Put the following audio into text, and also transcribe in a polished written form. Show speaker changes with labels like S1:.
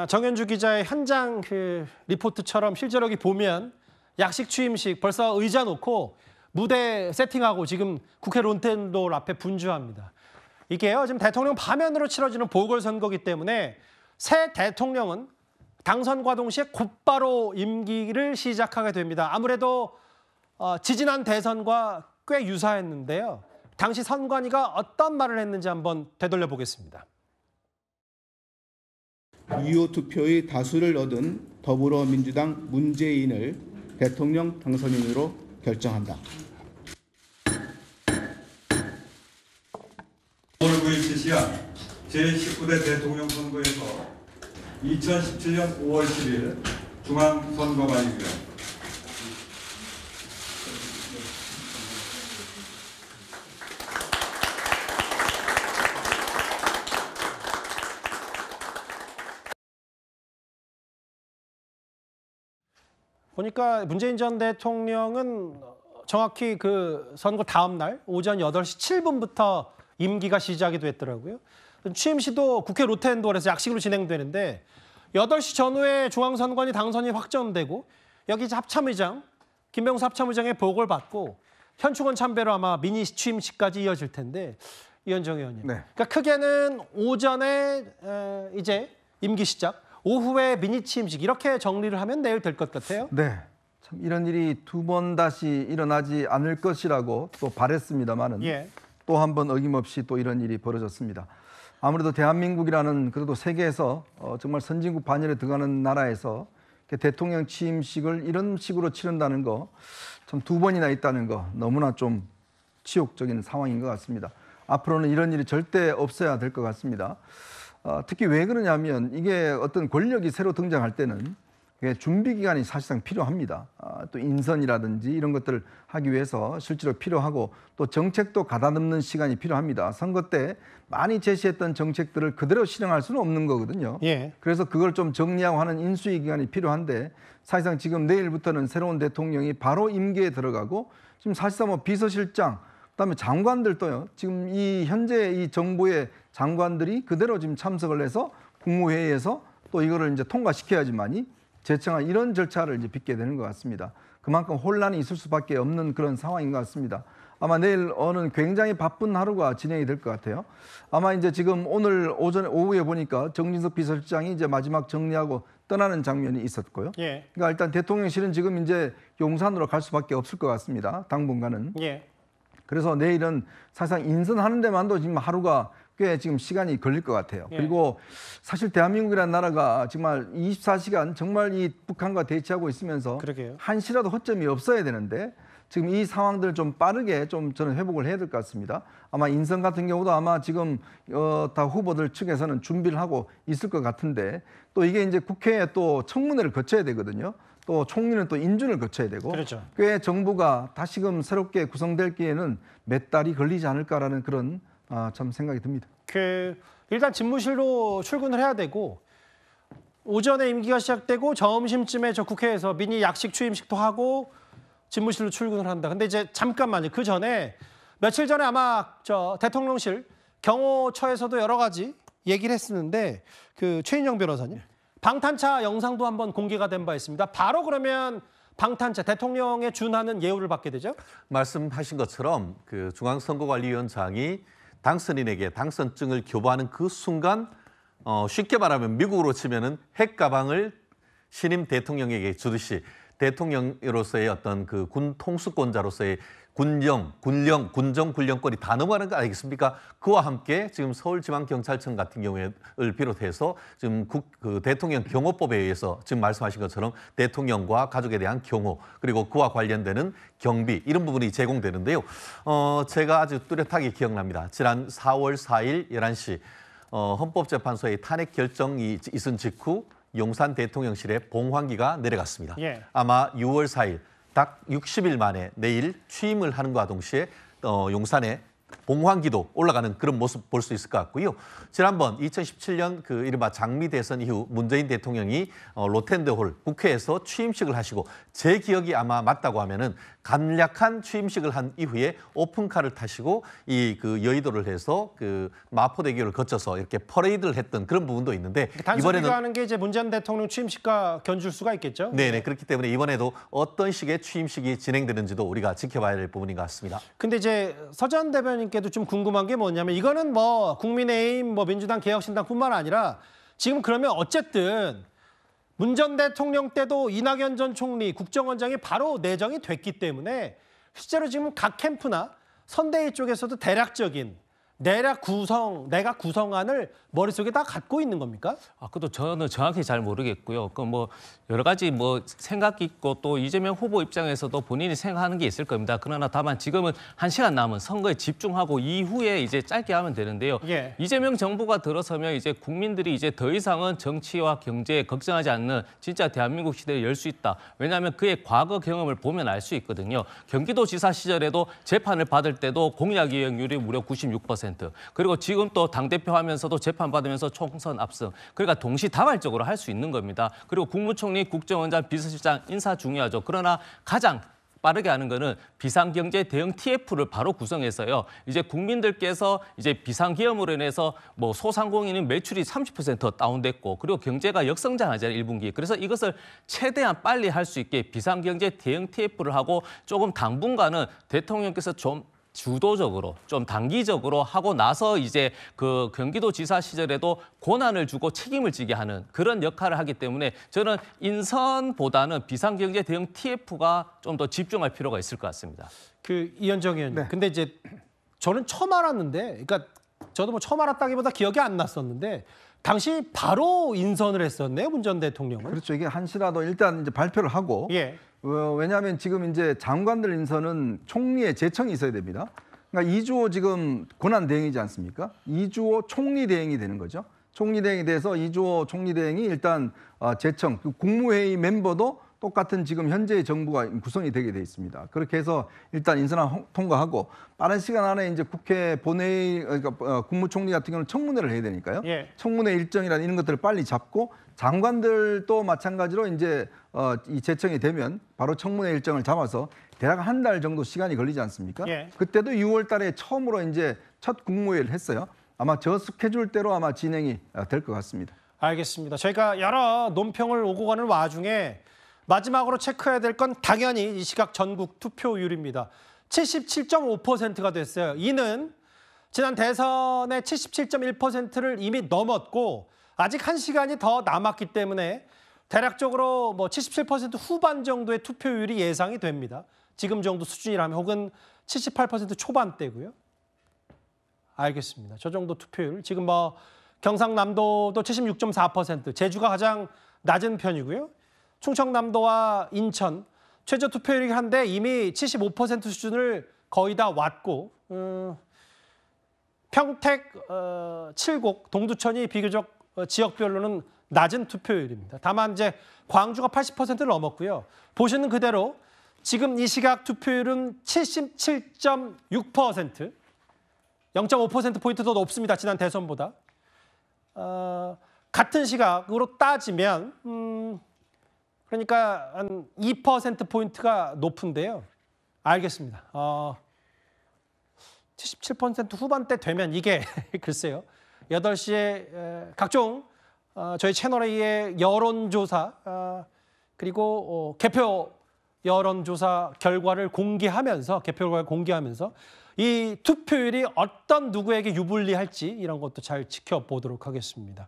S1: 정현주 기자의 현장 리포트처럼 실제로 여기 보면 약식 취임식 벌써 의자 놓고 무대 세팅하고 지금 국회 론텐돌 앞에 분주합니다. 이게요, 지금 대통령 파면으로 치러지는 보궐선거이기 때문에 새 대통령은 당선과 동시에 곧바로 임기를 시작하게 됩니다. 아무래도 지지난 대선과 꽤 유사했는데요. 당시 선관위가 어떤 말을 했는지 한번 되돌려 보겠습니다.
S2: 유효 투표의 다수를 얻은 더불어민주당 문재인을 대통령 당선인으로 결정한다.
S3: 오늘 9일 실시한 제19대 대통령 선거에서 2017년 5월 10일 중앙선거관리위원
S1: 보니까 문재인 전 대통령은 정확히 그 선거 다음 날 오전 8시 7분부터 임기가 시작이 됐더라고요. 취임시도 국회 론텐돌에서 약식으로 진행되는데 8시 전후에 중앙선관위 당선이 확정되고 여기 합참의장, 김병수 합참의장의 보고를 받고 현충원 참배로 아마 미니 취임식까지 이어질 텐데 이현정 의원님.
S4: 네.
S1: 그러니까 크게는 오전에 이제 임기 시작, 오후에 미니 취임식 이렇게 정리를 하면 내일 될 것 같아요.
S4: 네, 참 이런 일이 두 번 다시 일어나지 않을 것이라고 또 바랬습니다만은 또 한 번 어김없이 또 이런 일이 벌어졌습니다. 아무래도 대한민국이라는 그래도 세계에서 정말 선진국 반열에 들어가는 나라에서 대통령 취임식을 이런 식으로 치른다는 거 참 두 번이나 있다는 거 너무나 좀 치욕적인 상황인 것 같습니다. 앞으로는 이런 일이 절대 없어야 될 것 같습니다. 특히 왜 그러냐면 이게 어떤 권력이 새로 등장할 때는 준비 기간이 사실상 필요합니다. 또 인선이라든지 이런 것들을 하기 위해서 실제로 필요하고 또 정책도 가다듬는 시간이 필요합니다. 선거 때 많이 제시했던 정책들을 그대로 실행할 수는 없는 거거든요. 그래서 그걸 좀 정리하고 하는 인수위 기간이 필요한데 사실상 지금 내일부터는 새로운 대통령이 바로 임기에 들어가고 지금 사실상 뭐 비서실장 그다음에 장관들도요. 지금 이 현재 이 정부의 장관들이 그대로 지금 참석을 해서 국무회의에서 또 이거를 이제 통과시켜야지만이 제청한 이런 절차를 이제 빚게 되는 것 같습니다. 그만큼 혼란이 있을 수밖에 없는 그런 상황인 것 같습니다. 아마 내일 오는 굉장히 바쁜 하루가 진행이 될 것 같아요. 아마 이제 지금 오늘 오후에 보니까 정진석 비서실장이 이제 마지막 정리하고 떠나는 장면이 있었고요. 그러니까 일단 대통령실은 지금 이제 용산으로 갈 수밖에 없을 것 같습니다. 당분간은. 그래서 내일은 사실상 인선하는 데만도 지금 하루가 꽤 지금 시간이 걸릴 것 같아요. 그리고 사실 대한민국이라는 나라가 정말 24시간 정말 이 북한과 대치하고 있으면서 한시라도 허점이 없어야 되는데 지금 이 상황들을 좀 빠르게 좀 저는 회복을 해야 될 것 같습니다. 아마 인선 같은 경우도 아마 지금 다 후보들 측에서는 준비를 하고 있을 것 같은데 또 이게 이제 국회에 또 청문회를 거쳐야 되거든요. 또 총리는 또 인준을 거쳐야 되고 꽤 정부가 다시금 새롭게 구성될 기에는 몇 달이 걸리지 않을까라는 그런 참 생각이 듭니다.
S1: 일단 집무실로 출근을 해야 되고 오전에 임기가 시작되고 점심쯤에 저 국회에서 미니 약식 취임식도 하고 집무실로 출근을 한다. 근데 이제 잠깐만요. 그 전에 며칠 전에 아마 저 대통령실 경호처에서도 여러 가지 얘기를 했었는데 그 최인영 변호사님 방탄차 영상도 한번 공개가 된 바 있습니다. 바로 그러면 방탄차 대통령에 준하는 예우를 받게 되죠?
S5: 말씀하신 것처럼 그 중앙선거관리위원장이 당선인에게 당선증을 교부하는 그 순간 쉽게 말하면 미국으로 치면은 핵 가방을 신임 대통령에게 주듯이 대통령으로서의 어떤 그 군 통수권자로서의 군정군령권이 다 넘어가는 거 아니겠습니까? 그와 함께 지금 서울지방경찰청 같은 경우를 비롯해서 지금 그 대통령 경호법에 의해서 지금 말씀하신 것처럼 대통령과 가족에 대한 경호 그리고 그와 관련되는 경비 이런 부분이 제공되는데요. 제가 아주 뚜렷하게 기억납니다. 지난 4월 4일 11시 헌법재판소의 탄핵 결정이 있은 직후 용산 대통령실에 봉황기가 내려갔습니다. 아마 6월 4일 딱 60일 만에 내일 취임을 하는 것과 동시에 용산에 봉황기도 올라가는 그런 모습 볼 수 있을 것 같고요. 지난번 2017년 그 이른바 장미 대선 이후 문재인 대통령이 로텐드홀 국회에서 취임식을 하시고 제 기억이 아마 맞다고 하면은 간략한 취임식을 한 이후에 오픈카를 타시고 이 그 여의도를 해서 그 마포대교를 거쳐서 이렇게 퍼레이드를 했던 그런 부분도 있는데
S1: 단순 비교하는 게 이제 문재인 대통령 취임식과 견줄 수가 있겠죠.
S5: 네네 그렇기 때문에 이번에도 어떤 식의 취임식이 진행되는지도 우리가 지켜봐야 될 부분인 것 같습니다.
S1: 근데 이제 서 전 대변인께도 좀 궁금한 게 뭐냐면 이거는 뭐 국민의힘, 뭐 민주당, 개혁신당뿐만 아니라 지금 그러면 어쨌든 문 전 대통령 때도 이낙연 전 총리, 국정원장이 바로 내정이 됐기 때문에 실제로 지금 각 캠프나 선대위 쪽에서도 대략적인 내각 구성안을 머릿속에 다 갖고 있는 겁니까?
S6: 그것도 저는 정확히 잘 모르겠고요. 그 뭐 여러 가지 뭐 생각이 있고 또 이재명 후보 입장에서도 본인이 생각하는 게 있을 겁니다. 그러나 다만 지금은 1시간 남은 선거에 집중하고 이후에 이제 짧게 하면 되는데요.
S1: 예.
S6: 이재명 정부가 들어서면 이제 국민들이 이제 더 이상은 정치와 경제에 걱정하지 않는 진짜 대한민국 시대를 열 수 있다. 왜냐하면 그의 과거 경험을 보면 알 수 있거든요. 경기도지사 시절에도 재판을 받을 때도 공약 이행률이 무려 96%. 그리고 지금 또 당대표 하면서도 재판받으면서 총선 압승. 그러니까 동시다발적으로 할 수 있는 겁니다. 그리고 국무총리, 국정원장, 비서실장 인사 중요하죠. 그러나 가장 빠르게 하는 거는 비상경제 대응 TF를 바로 구성해서요. 이제 국민들께서 이제 비상기업으로 인해서 뭐 소상공인은 매출이 30% 다운됐고 그리고 경제가 역성장하잖아요, 1분기. 그래서 이것을 최대한 빨리 할 수 있게 비상경제 대응 TF를 하고 조금 당분간은 대통령께서 좀 주도적으로 좀 단기적으로 하고 나서 이제 그 경기도지사 시절에도 권한을 주고 책임을 지게 하는 그런 역할을 하기 때문에 저는 인선보다는 비상경제 대응 TF가 좀 더 집중할 필요가 있을 것 같습니다.
S1: 그 이현정 의원님.
S4: 네.
S1: 근데 이제 저는 처음 알았는데, 그러니까 저도 뭐 처음 알았다기보다 기억이 안 났었는데 당시 바로 인선을 했었네요, 문 전 대통령은.
S4: 그렇죠. 이게 한시라도 일단 이제 발표를 하고
S1: 예.
S4: 왜냐하면 지금 이제 장관들 인선은 총리의 제청이 있어야 됩니다. 그러니까 2주호 지금 권한 대행이지 않습니까? 2주호 총리 대행이 되는 거죠. 총리 대행이 돼서 2주호 총리 대행이 일단 제청, 국무회의 멤버도 똑같은 지금 현재 정부가 구성이 되게 돼 있습니다. 그렇게 해서 일단 인선안 통과하고 빠른 시간 안에 이제 국회 본회의, 그러니까 국무총리 같은 경우는 청문회를 해야 되니까요.
S1: 예.
S4: 청문회 일정이나 이런 것들을 빨리 잡고 장관들도 마찬가지로 이제 이 제청이 되면 바로 청문회 일정을 잡아서 대략 한 달 정도 시간이 걸리지 않습니까?
S1: 예.
S4: 그때도 6월 달에 처음으로 이제 첫 국무회의를 했어요. 아마 저 스케줄대로 아마 진행이 될 것 같습니다.
S1: 알겠습니다. 저희가 여러 논평을 오고 가는 와중에 마지막으로 체크해야 될 건 당연히 이 시각 전국 투표율입니다. 77.5%가 됐어요. 이는 지난 대선의 77.1%를 이미 넘었고 아직 1시간이 더 남았기 때문에 대략적으로 뭐 77% 후반 정도의 투표율이 예상이 됩니다. 지금 정도 수준이라면 혹은 78% 초반대고요. 알겠습니다. 저 정도 투표율. 지금 뭐 경상남도도 76.4%, 제주가 가장 낮은 편이고요. 충청남도와 인천 최저 투표율이긴 한데 이미 75% 수준을 거의 다 왔고 평택, 칠곡, 동두천이 비교적 지역별로는 낮은 투표율입니다. 다만 이제 광주가 80%를 넘었고요. 보시는 그대로 지금 이 시각 투표율은 77.6%, 0.5%포인트 더 높습니다. 지난 대선보다. 같은 시각으로 따지면 그러니까 한 2%포인트가 높은데요. 알겠습니다. 77% 후반대 되면 이게 글쎄요. 8시에 각종 저희 채널A의 여론조사 그리고 개표 여론조사 결과를 공개하면서 이 투표율이 어떤 누구에게 유불리할지 이런 것도 잘 지켜보도록 하겠습니다.